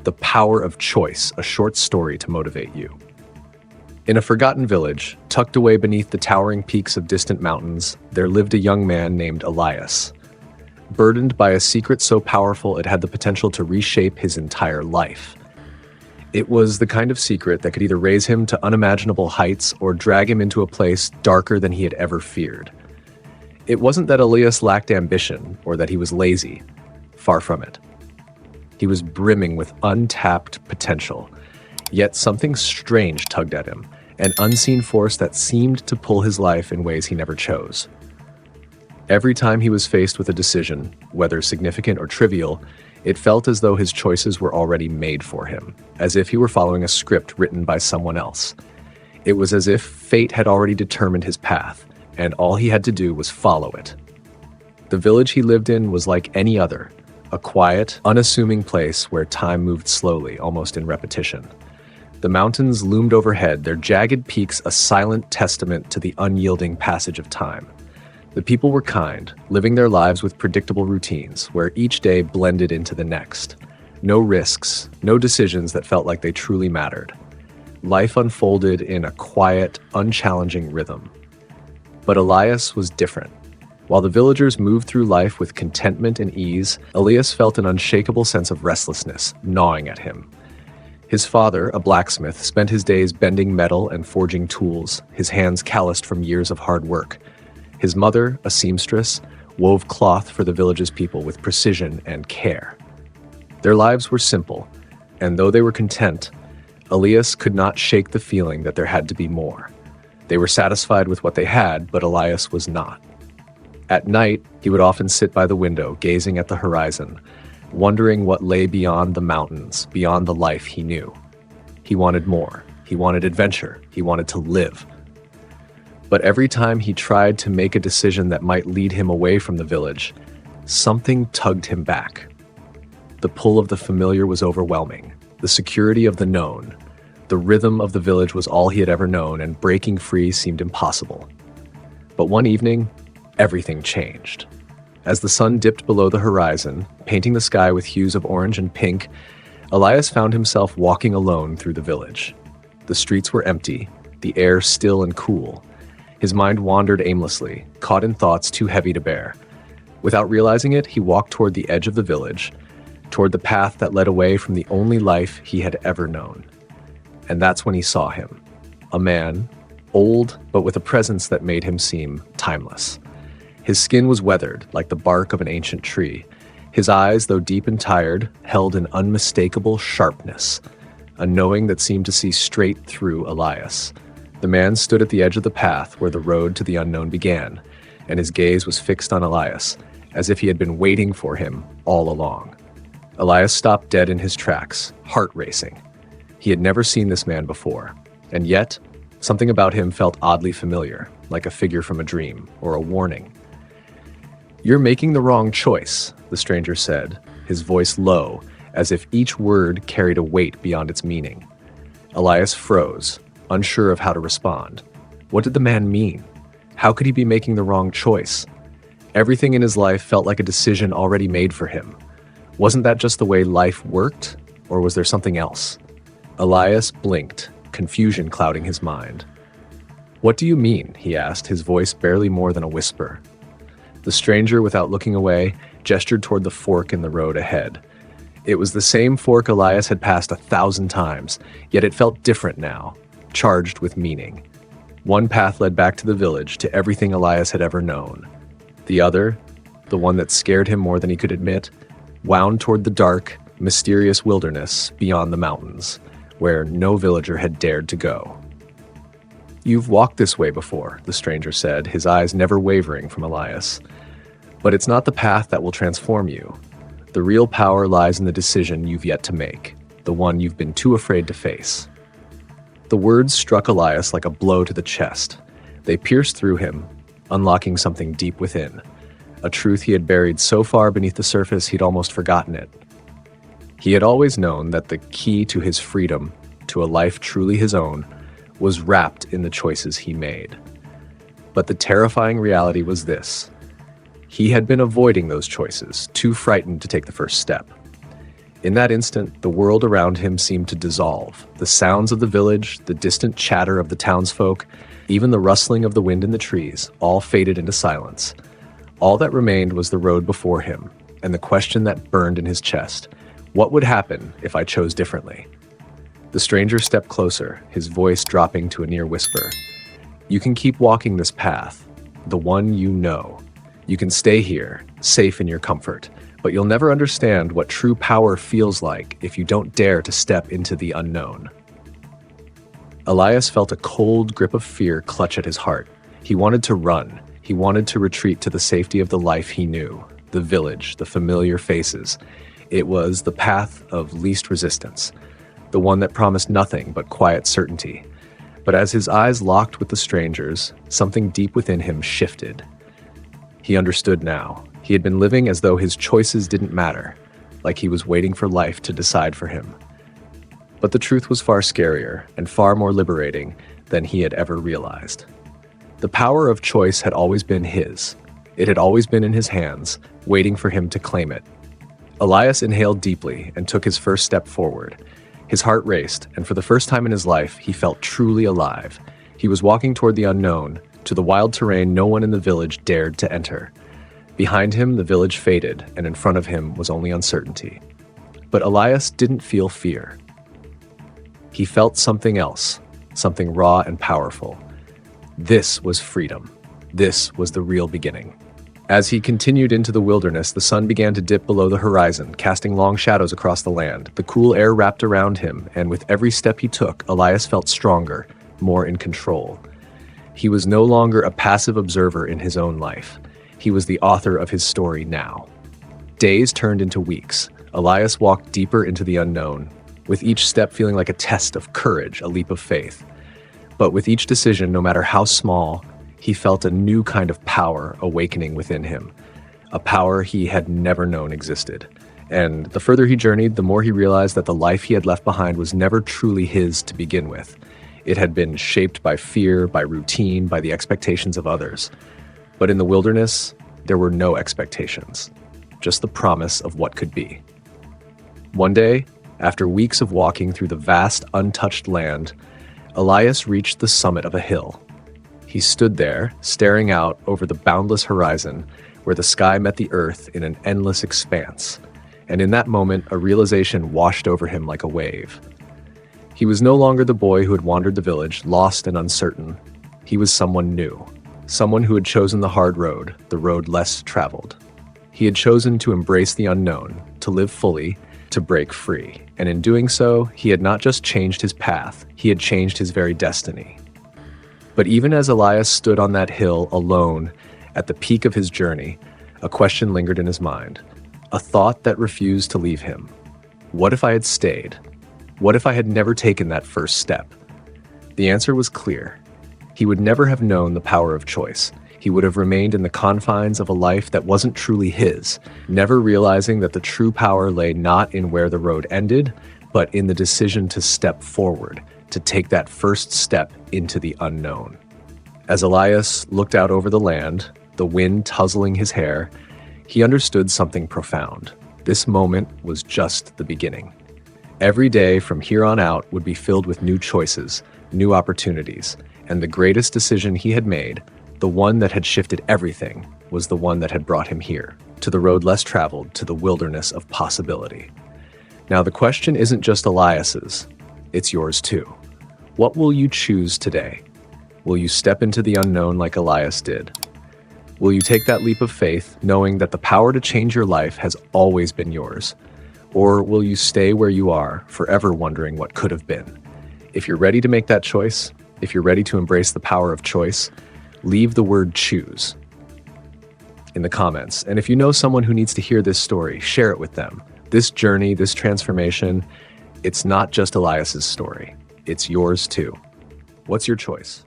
The Power of Choice, a short story to motivate you. In a forgotten village, tucked away beneath the towering peaks of distant mountains, there lived a young man named Elias. Burdened by a secret so powerful it had the potential to reshape his entire life. It was the kind of secret that could either raise him to unimaginable heights or drag him into a place darker than he had ever feared. It wasn't that Elias lacked ambition or that he was lazy. Far from it. He was brimming with untapped potential, yet something strange tugged at him, an unseen force that seemed to pull his life in ways he never chose. Every time he was faced with a decision, whether significant or trivial, it felt as though his choices were already made for him, as if he were following a script written by someone else. It was as if fate had already determined his path, and all he had to do was follow it. The village he lived in was like any other, a quiet, unassuming place where time moved slowly, almost in repetition. The mountains loomed overhead, their jagged peaks a silent testament to the unyielding passage of time. The people were kind, living their lives with predictable routines, where each day blended into the next. No risks, no decisions that felt like they truly mattered. Life unfolded in a quiet, unchallenging rhythm. But Elias was different. While the villagers moved through life with contentment and ease, Elias felt an unshakable sense of restlessness gnawing at him. His father, a blacksmith, spent his days bending metal and forging tools, his hands calloused from years of hard work. His mother, a seamstress, wove cloth for the village's people with precision and care. Their lives were simple, and though they were content, Elias could not shake the feeling that there had to be more. They were satisfied with what they had, but Elias was not. At night, he would often sit by the window, gazing at the horizon, wondering what lay beyond the mountains, beyond the life he knew. He wanted more. He wanted adventure. He wanted to live. But every time he tried to make a decision that might lead him away from the village, something tugged him back. The pull of the familiar was overwhelming. The security of the known. The rhythm of the village was all he had ever known, and breaking free seemed impossible. But one evening, everything changed. As the sun dipped below the horizon, painting the sky with hues of orange and pink, Elias found himself walking alone through the village. The streets were empty, the air still and cool. His mind wandered aimlessly, caught in thoughts too heavy to bear. Without realizing it, he walked toward the edge of the village, toward the path that led away from the only life he had ever known. And that's when he saw him. A man, old, but with a presence that made him seem timeless. His skin was weathered, like the bark of an ancient tree. His eyes, though deep and tired, held an unmistakable sharpness, a knowing that seemed to see straight through Elias. The man stood at the edge of the path where the road to the unknown began, and his gaze was fixed on Elias, as if he had been waiting for him all along. Elias stopped dead in his tracks, heart racing. He had never seen this man before, and yet, something about him felt oddly familiar, like a figure from a dream or a warning. "You're making the wrong choice," the stranger said, his voice low, as if each word carried a weight beyond its meaning. Elias froze, unsure of how to respond. What did the man mean? How could he be making the wrong choice? Everything in his life felt like a decision already made for him. Wasn't that just the way life worked, or was there something else? Elias blinked, confusion clouding his mind. "What do you mean?" he asked, his voice barely more than a whisper. The stranger, without looking away, gestured toward the fork in the road ahead. It was the same fork Elias had passed 1,000 times, yet it felt different now, charged with meaning. One path led back to the village, to everything Elias had ever known. The other, the one that scared him more than he could admit, wound toward the dark, mysterious wilderness beyond the mountains, where no villager had dared to go. "You've walked this way before," the stranger said, his eyes never wavering from Elias. "But it's not the path that will transform you. The real power lies in the decision you've yet to make, the one you've been too afraid to face." The words struck Elias like a blow to the chest. They pierced through him, unlocking something deep within, a truth he had buried so far beneath the surface he'd almost forgotten it. He had always known that the key to his freedom, to a life truly his own, was wrapped in the choices he made. But the terrifying reality was this. He had been avoiding those choices, too frightened to take the first step. In that instant, the world around him seemed to dissolve. The sounds of the village, the distant chatter of the townsfolk, even the rustling of the wind in the trees, all faded into silence. All that remained was the road before him, and the question that burned in his chest: what would happen if I chose differently? The stranger stepped closer, his voice dropping to a near whisper. You can keep walking this path, the one you know. You can stay here, safe in your comfort, but you'll never understand what true power feels like if you don't dare to step into the unknown. Elias felt a cold grip of fear clutch at his heart. He wanted to run. He wanted to retreat to the safety of the life he knew, the village, the familiar faces. It was the path of least resistance, the one that promised nothing but quiet certainty. But as his eyes locked with the stranger's, something deep within him shifted. He understood now. He had been living as though his choices didn't matter, like he was waiting for life to decide for him. But the truth was far scarier and far more liberating than he had ever realized. The power of choice had always been his. It had always been in his hands, waiting for him to claim it. Elias inhaled deeply and took his first step forward. His heart raced, and for the first time in his life, he felt truly alive. He was walking toward the unknown, to the wild terrain no one in the village dared to enter. Behind him, the village faded, and in front of him was only uncertainty. But Elias didn't feel fear. He felt something else, something raw and powerful. This was freedom. This was the real beginning. As he continued into the wilderness, the sun began to dip below the horizon, casting long shadows across the land. The cool air wrapped around him, and with every step he took, Elias felt stronger, more in control. He was no longer a passive observer in his own life. He was the author of his story now. Days turned into weeks. Elias walked deeper into the unknown, with each step feeling like a test of courage, a leap of faith. But with each decision, no matter how small, he felt a new kind of power awakening within him, a power he had never known existed. And the further he journeyed, the more he realized that the life he had left behind was never truly his to begin with. It had been shaped by fear, by routine, by the expectations of others. But in the wilderness, there were no expectations, just the promise of what could be. One day, after weeks of walking through the vast, untouched land, Elias reached the summit of a hill. He stood there, staring out over the boundless horizon, where the sky met the earth in an endless expanse. And in that moment, a realization washed over him like a wave. He was no longer the boy who had wandered the village, lost and uncertain. He was someone new, someone who had chosen the hard road, the road less traveled. He had chosen to embrace the unknown, to live fully, to break free. And in doing so, he had not just changed his path, he had changed his very destiny. But even as Elias stood on that hill alone at the peak of his journey, a question lingered in his mind, a thought that refused to leave him. What if I had stayed? What if I had never taken that first step? The answer was clear. He would never have known the power of choice. He would have remained in the confines of a life that wasn't truly his, never realizing that the true power lay not in where the road ended, but in the decision to step forward, to take that first step into the unknown. As Elias looked out over the land, the wind tussling his hair, he understood something profound. This moment was just the beginning. Every day from here on out would be filled with new choices, new opportunities, and the greatest decision he had made, the one that had shifted everything, was the one that had brought him here, to the road less traveled, to the wilderness of possibility. Now the question isn't just Elias's, it's yours too. What will you choose today? Will you step into the unknown like Elias did? Will you take that leap of faith, knowing that the power to change your life has always been yours? Or will you stay where you are, forever wondering what could have been? If you're ready to make that choice, if you're ready to embrace the power of choice, leave the word choose in the comments. And if you know someone who needs to hear this story, share it with them. This journey, this transformation, it's not just Elias's story. It's yours too. What's your choice?